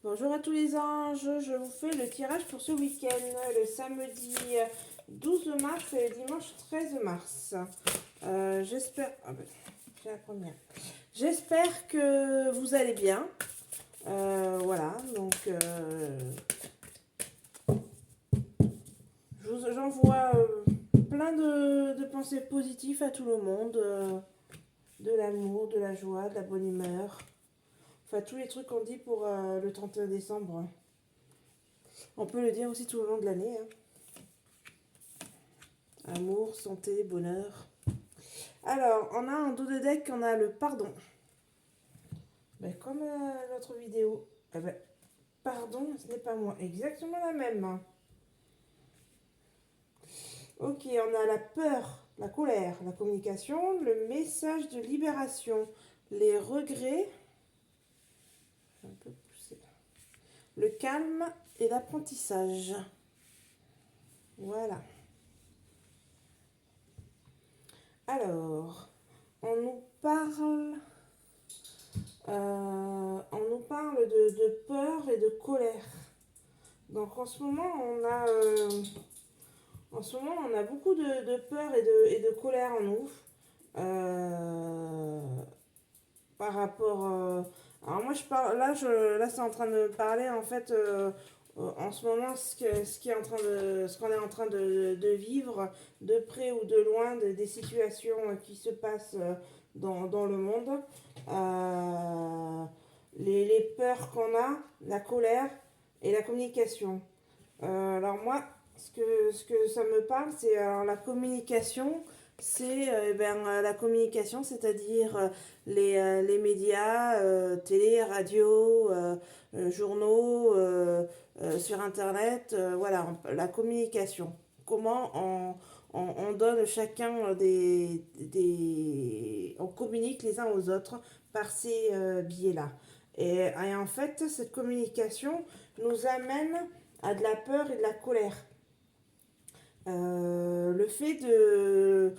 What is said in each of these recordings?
Bonjour à tous les anges, je vous fais le tirage pour ce week-end, le samedi 12 mars et le dimanche 13 mars. J'espère... Ah ben, j'ai la première. J'espère que vous allez bien. Voilà, donc j'envoie plein de pensées positives à tout le monde, de l'amour, de la joie, de la bonne humeur. Enfin, tous les trucs qu'on dit pour le 31 décembre. On peut le dire aussi tout au long de l'année, hein. Amour, santé, bonheur. Alors, on a en dos de deck, on a le pardon. Ben, comme notre vidéo. Eh ben, pardon, ce n'est pas moi. Exactement la même. Ok, on a la peur, la colère, la communication, le message de libération, les regrets, un peu poussé, le calme et l'apprentissage. Voilà. Alors, on nous parle de peur et de colère. Donc en ce moment, on a beaucoup de peur et de colère en nous. Euh, Par rapport. Alors moi je parle. Là c'est en train de parler en fait. En ce moment, ce qu'on est en train de vivre, de près ou de loin, des situations qui se passent dans le monde. Euh, les peurs qu'on a, la colère et la communication. Alors moi, ce que ça me parle, c'est la communication. C'est la communication, c'est-à-dire les médias, télé, radio, journaux, sur Internet, voilà, la communication. Comment on donne chacun on communique les uns aux autres par ces biais-là. Et en fait, cette communication nous amène à de la peur et de la colère. Le fait de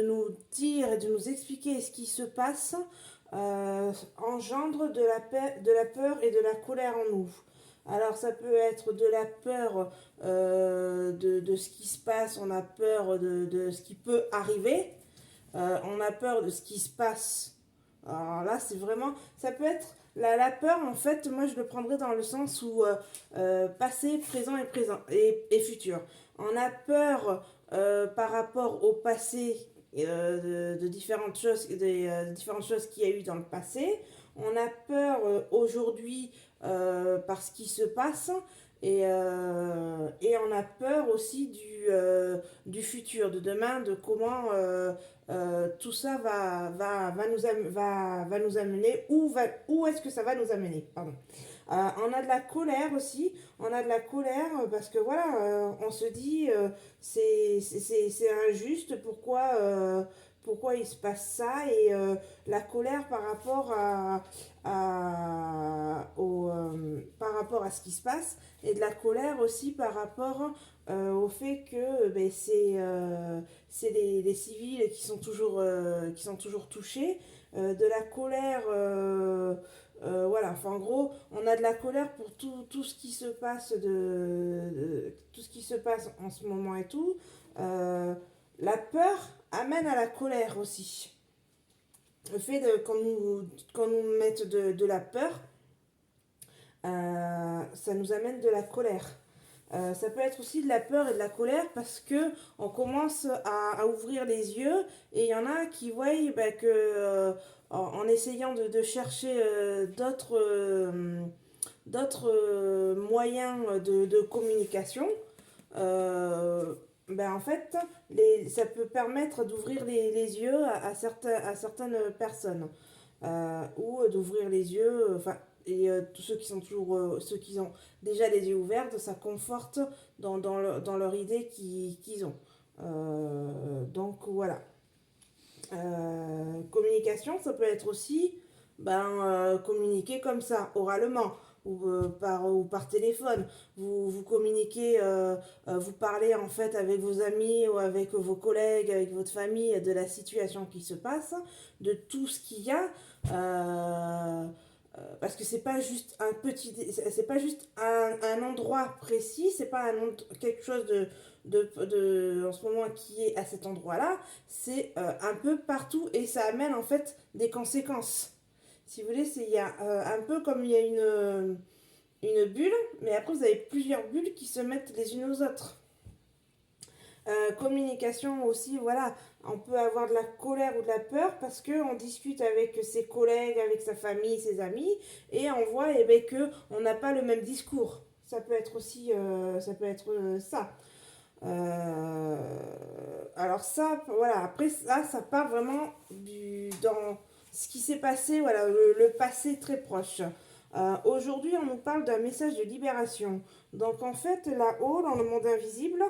nous dire et de nous expliquer ce qui se passe engendre de la peur et de la colère en nous. Alors ça peut être de la peur de ce qui se passe, on a peur de ce qui peut arriver, on a peur de ce qui se passe. Alors là, c'est vraiment. Ça peut être. La peur, en fait, moi je le prendrais dans le sens où passé, présent et futur. On a peur par rapport au passé de différentes choses qu'il y a eu dans le passé. On a peur aujourd'hui par ce qui se passe. Et on a peur aussi du futur, de demain, de comment tout ça va nous amener, où est-ce que ça va nous amener, pardon. On a de la colère aussi, on a de la colère parce que voilà, on se dit c'est injuste, pourquoi il se passe ça, et la colère par rapport par rapport à ce qui se passe, et de la colère aussi par rapport au fait que c'est les civils qui sont toujours touchés, de la colère, voilà, enfin en gros, on a de la colère pour tout ce qui se passe tout ce qui se passe en ce moment et tout. La peur amène à la colère aussi. Le fait qu'on nous mette de la peur, ça nous amène de la colère. Ça peut être aussi de la peur et de la colère parce que on commence à ouvrir les yeux, et il y en a qui voient que en essayant de chercher d'autres moyens de communication, euh, en fait, ça peut permettre d'ouvrir les yeux à certaines personnes, ou d'ouvrir les yeux, enfin, et tous ceux qui sont toujours, ceux qui ont déjà les yeux ouverts, ça conforte dans leur idée qu'ils ont. Donc voilà. Communication, ça peut être aussi communiquer comme ça, oralement, ou par téléphone. Vous communiquez, vous parlez en fait avec vos amis ou avec vos collègues, avec votre famille, de la situation qui se passe, de tout ce qu'il y a. parce que c'est pas juste un petit, c'est pas juste un endroit précis, c'est pas quelque chose en ce moment qui est à cet endroit-là, c'est un peu partout et ça amène en fait des conséquences. Si vous voulez, il y a un peu comme il y a une bulle, mais après vous avez plusieurs bulles qui se mettent les unes aux autres. Communication aussi, voilà, on peut avoir de la colère ou de la peur parce qu'on discute avec ses collègues, avec sa famille, ses amis, et on voit eh ben, que on n'a pas le même discours. Ça peut être aussi ça. Peut être, ça. Euh, alors ça, voilà, après ça part vraiment dans ce qui s'est passé, voilà, le passé très proche. Aujourd'hui, on nous parle d'un message de libération. Donc en fait, là-haut, dans le monde invisible,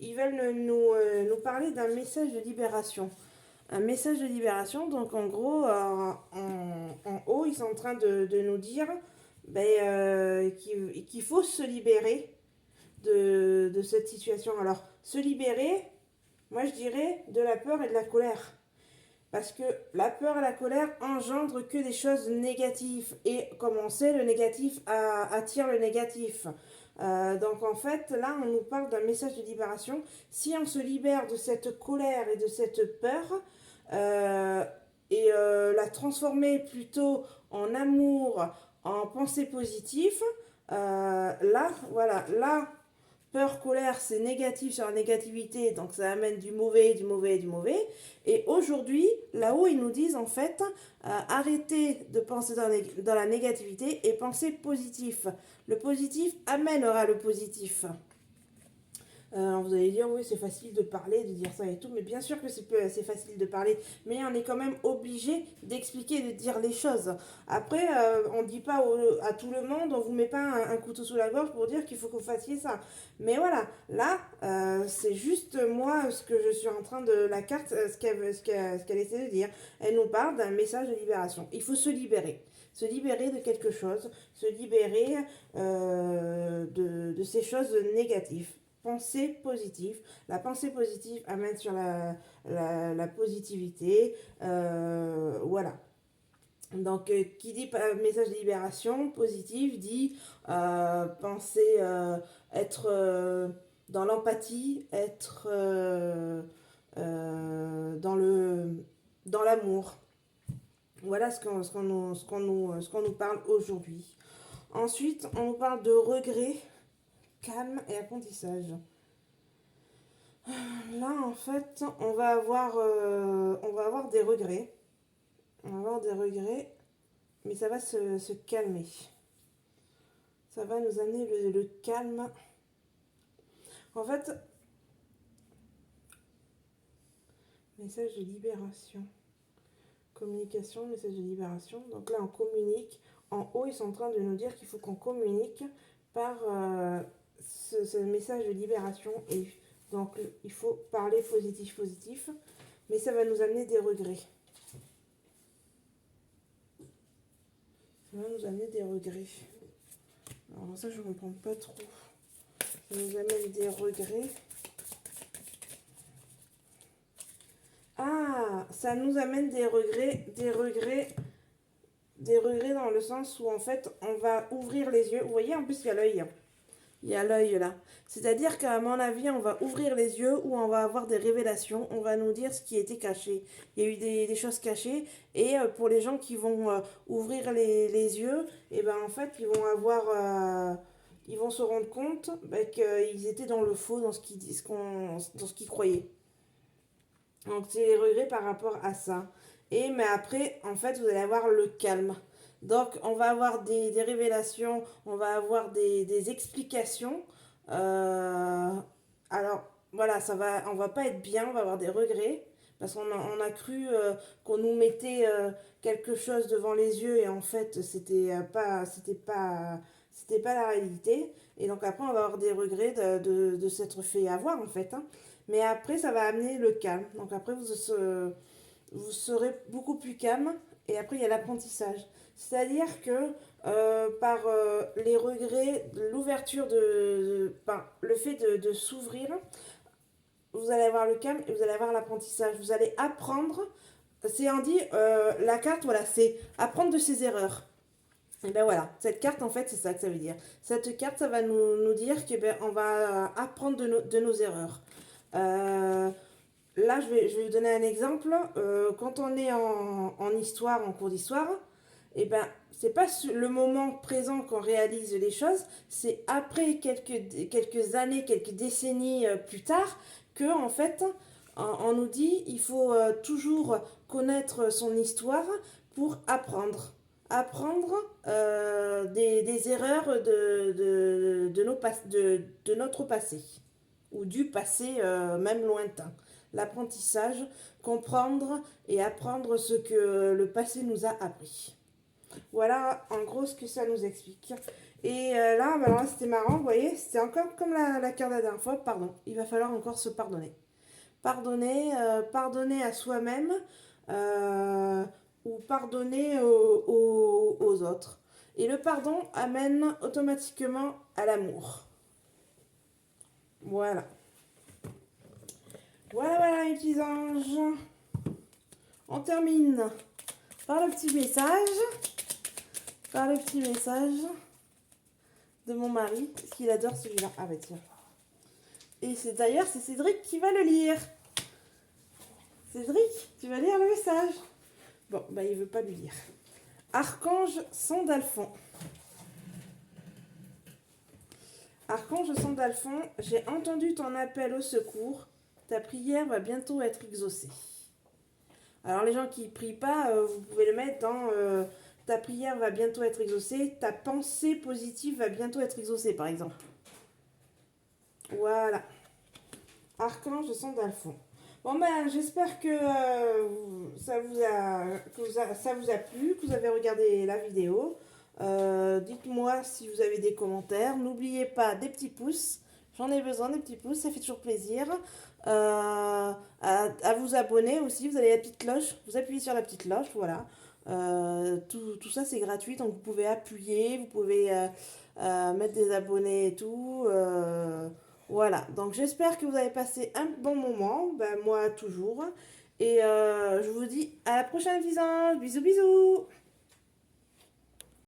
ils veulent nous parler d'un message de libération. Un message de libération, donc en gros, en haut, ils sont en train de nous dire ben, qu'il faut se libérer de cette situation. Alors, se libérer, moi je dirais de la peur et de la colère. Parce que la peur et la colère engendrent que des choses négatives. Et comme on sait, le négatif attire le négatif. Donc en fait, là, on nous parle d'un message de libération. Si on se libère de cette colère et de cette peur, euh, la transformer plutôt en amour, en pensée positive, là, voilà, là, peur, colère, c'est négatif sur la négativité, donc ça amène du mauvais, du mauvais, du mauvais. Et aujourd'hui, là-haut, ils nous disent en fait, arrêtez de penser dans la négativité et pensez positif. Le positif amènera le positif. Vous allez dire, oui, c'est facile de parler, de dire ça et tout, mais bien sûr que c'est facile de parler, mais on est quand même obligé d'expliquer, de dire les choses. Après, on ne dit pas à tout le monde, on vous met pas un couteau sous la gorge pour dire qu'il faut que vous fassiez ça. Mais voilà, là, c'est juste moi ce que je suis en train de la carte, ce qu'elle essaie de dire. Elle nous parle d'un message de libération. Il faut se libérer de quelque chose, se libérer de ces choses négatives. Pensée positive. La pensée positive amène sur la positivité. Voilà. Donc, qui dit message de libération positive dit penser être dans l'empathie, être dans l'amour. Voilà ce qu'on nous parle aujourd'hui. Ensuite, on nous parle de regret, calme et apprentissage. Là, en fait, on va avoir des regrets. On va avoir des regrets, mais ça va se calmer. Ça va nous amener le calme. En fait, message de libération. Communication, message de libération. Donc là, on communique. En haut, ils sont en train de nous dire qu'il faut qu'on communique par ce message de libération. Et donc, il faut parler positif, positif. Mais ça va nous amener des regrets. Ça va nous amener des regrets. Alors ça, je ne comprends pas trop. Ça nous amène des regrets. Ah, ça nous amène des regrets dans le sens où en fait, on va ouvrir les yeux. Vous voyez, en plus, il y a l'œil. Il y a l'œil là. C'est-à-dire qu'à mon avis, on va ouvrir les yeux ou on va avoir des révélations. On va nous dire ce qui était caché. Il y a eu des choses cachées. Et pour les gens qui vont ouvrir les yeux, et ben en fait, ils vont se rendre compte qu'ils étaient dans le faux, dans dans ce qu'ils croyaient. Donc c'est les regrets par rapport à ça. Mais après, en fait, vous allez avoir le calme. Donc on va avoir des révélations, on va avoir des explications. Euh, alors voilà, on va pas être bien, on va avoir des regrets. Parce on a cru qu'on nous mettait quelque chose devant les yeux et en fait c'était pas la réalité. Et donc après on va avoir des regrets de s'être fait avoir en fait, hein. Mais après, ça va amener le calme. Donc après, vous serez beaucoup plus calme. Et après, il y a l'apprentissage. C'est-à-dire que par les regrets, l'ouverture le fait de s'ouvrir, vous allez avoir le calme et vous allez avoir l'apprentissage. Vous allez apprendre. C'est on dit, la carte, voilà, c'est apprendre de ses erreurs. Et ben voilà, cette carte en fait c'est ça que ça veut dire. Cette carte ça va nous dire que ben, on va apprendre de nos erreurs. Euh, Là je vais vous donner un exemple. Quand on est en histoire, en cours d'histoire, et ben c'est pas le moment présent qu'on réalise les choses, c'est après quelques années, quelques décennies plus tard que en fait on nous dit il faut toujours connaître son histoire pour apprendre. Apprendre des erreurs de notre passé ou du passé même lointain. L'apprentissage, comprendre et apprendre ce que le passé nous a appris. Voilà en gros ce que ça nous explique. Et là, bah, alors là c'était marrant, vous voyez, c'était encore comme la carte de la dernière fois, pardon. Il va falloir encore se pardonner. Pardonner à soi-même euh, ou pardonner aux autres. Et le pardon amène automatiquement à l'amour. Voilà. Voilà les petits anges. On termine par le petit message. Par le petit message de mon mari, parce qu'il adore celui-là. Ah bah tiens. Et c'est d'ailleurs, c'est Cédric qui va le lire. Cédric, tu vas lire le message. Bon, bah il veut pas le lire. Archange Sandalphon. Archange Sandalphon, j'ai entendu ton appel au secours. Ta prière va bientôt être exaucée. Alors les gens qui ne prient pas, vous pouvez le mettre dans ta prière va bientôt être exaucée, ta pensée positive va bientôt être exaucée par exemple. Voilà. Archange Sandalphon. Bon ben j'espère que, ça vous a plu, que vous avez regardé la vidéo. Dites-moi si vous avez des commentaires. N'oubliez pas des petits pouces. J'en ai besoin des petits pouces, ça fait toujours plaisir. À vous abonner aussi, vous avez la petite cloche, vous appuyez sur la petite cloche, voilà. Tout ça c'est gratuit, donc vous pouvez appuyer, vous pouvez mettre des abonnés et tout. Voilà, donc j'espère que vous avez passé un bon moment, ben moi toujours. Et je vous dis à la prochaine, les anges. Bisous bisous.